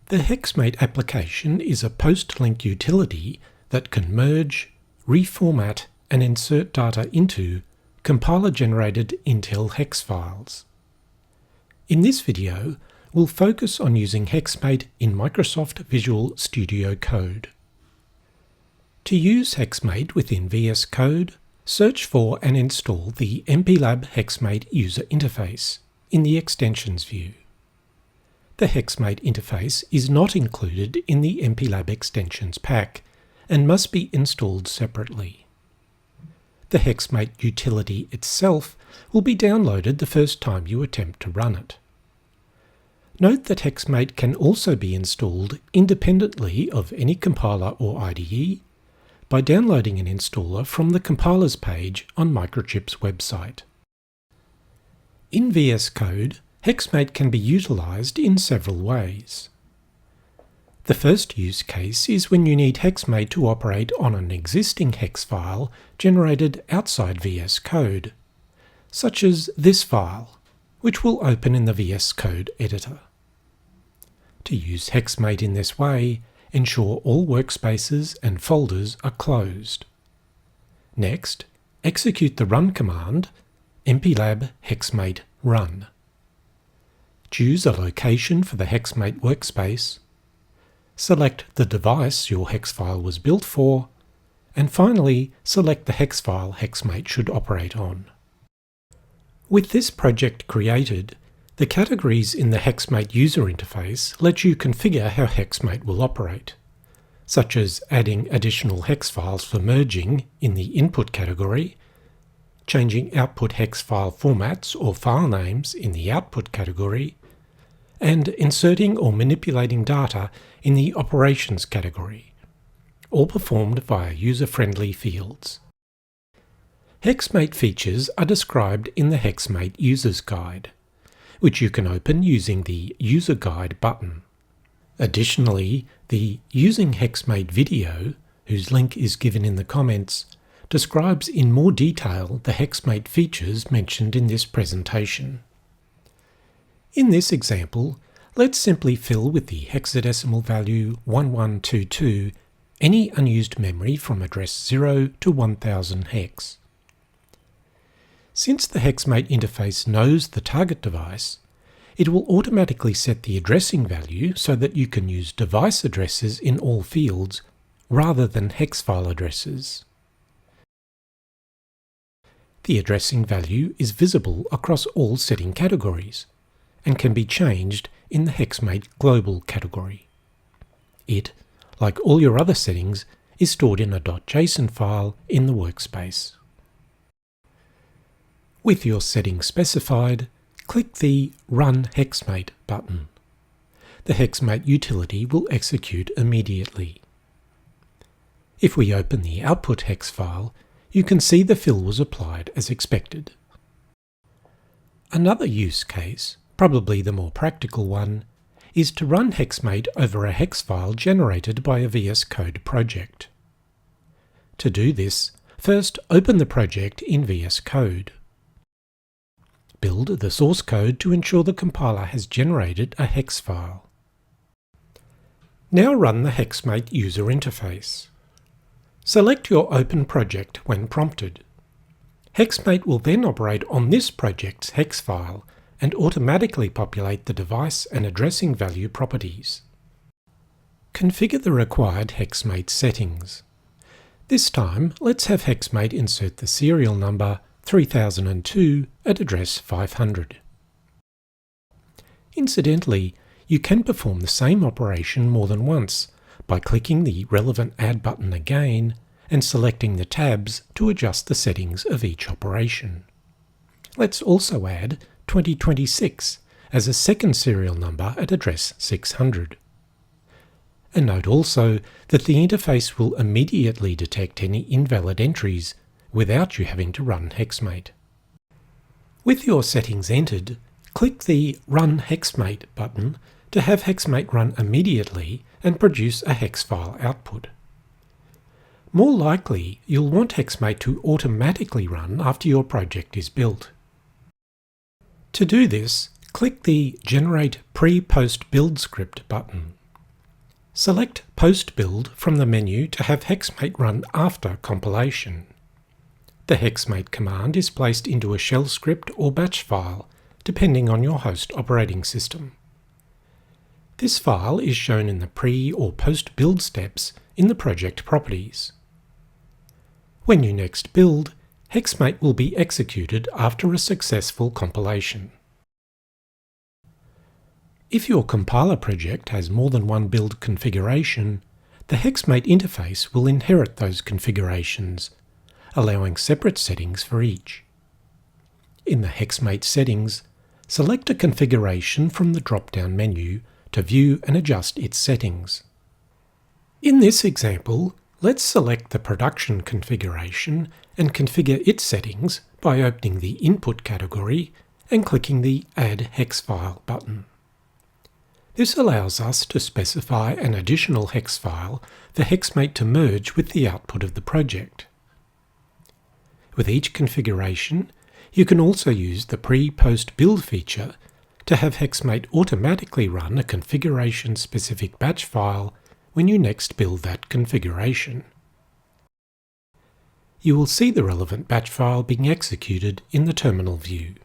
The Hexmate application is a post-link utility that can merge, reformat and insert data into compiler-generated Intel hex files. In this video, we'll focus on using Hexmate in Microsoft Visual Studio Code. To use Hexmate within VS Code, search for and install the MPLAB Hexmate user interface in the Extensions view. The Hexmate interface is not included in the MPLAB extensions pack and must be installed separately. The Hexmate utility itself will be downloaded the first time you attempt to run it. Note that Hexmate can also be installed independently of any compiler or IDE by downloading an installer from the compilers page on Microchip's website. In VS Code, Hexmate can be utilized in several ways. The first use case is when you need Hexmate to operate on an existing hex file generated outside VS Code, such as this file, which will open in the VS Code editor. To use Hexmate in this way, ensure all workspaces and folders are closed. Next, execute the run command MPLAB Hexmate run. Choose a location for the Hexmate workspace, select the device your hex file was built for, and finally select the hex file Hexmate should operate on. With this project created, the categories in the Hexmate user interface let you configure how Hexmate will operate, such as adding additional hex files for merging in the input category, changing output hex file formats or file names in the output category, and inserting or manipulating data in the operations category, all performed via user-friendly fields. Hexmate features are described in the Hexmate User's Guide, which you can open using the User Guide button. Additionally, the Using Hexmate video, whose link is given in the comments, describes in more detail the Hexmate features mentioned in this presentation. In this example, let's simply fill with the hexadecimal value 1122 any unused memory from address 0 to 1000 hex. Since the Hexmate interface knows the target device, it will automatically set the addressing value so that you can use device addresses in all fields rather than hex file addresses. The addressing value is visible across all setting categories and can be changed in the Hexmate Global category. It, like all your other settings, is stored in a .json file in the workspace. With your settings specified, click the Run Hexmate button. The Hexmate utility will execute immediately. If we open the output hex file, you can see the fill was applied as expected. Another use case, probably the more practical one, is to run Hexmate over a hex file generated by a VS Code project. To do this, first open the project in VS Code. Build the source code to ensure the compiler has generated a hex file. Now run the Hexmate user interface. Select your open project when prompted. Hexmate will then operate on this project's hex file and automatically populate the device and addressing value properties. Configure the required Hexmate settings. This time, let's have Hexmate insert the serial number 3002 at address 500. Incidentally, you can perform the same operation more than once by clicking the relevant Add button again and selecting the tabs to adjust the settings of each operation. Let's also add 2026 as a second serial number at address 600. And note also that the interface will immediately detect any invalid entries without you having to run Hexmate. With your settings entered, click the Run Hexmate button to have Hexmate run immediately and produce a hex file output. More likely, you'll want Hexmate to automatically run after your project is built. To do this, click the Generate Pre-Post Build Script button. Select Post Build from the menu to have Hexmate run after compilation. The Hexmate command is placed into a shell script or batch file, depending on your host operating system. This file is shown in the pre- or post-build steps in the project properties. When you next build, Hexmate will be executed after a successful compilation. If your compiler project has more than one build configuration, the Hexmate interface will inherit those configurations, allowing separate settings for each. In the Hexmate settings, select a configuration from the drop-down menu to view and adjust its settings. In this example, let's select the production configuration and configure its settings by opening the Input category and clicking the Add Hex File button. This allows us to specify an additional hex file for Hexmate to merge with the output of the project. With each configuration, you can also use the pre-post build feature to have Hexmate automatically run a configuration-specific batch file when you next build that configuration. You will see the relevant batch file being executed in the terminal view.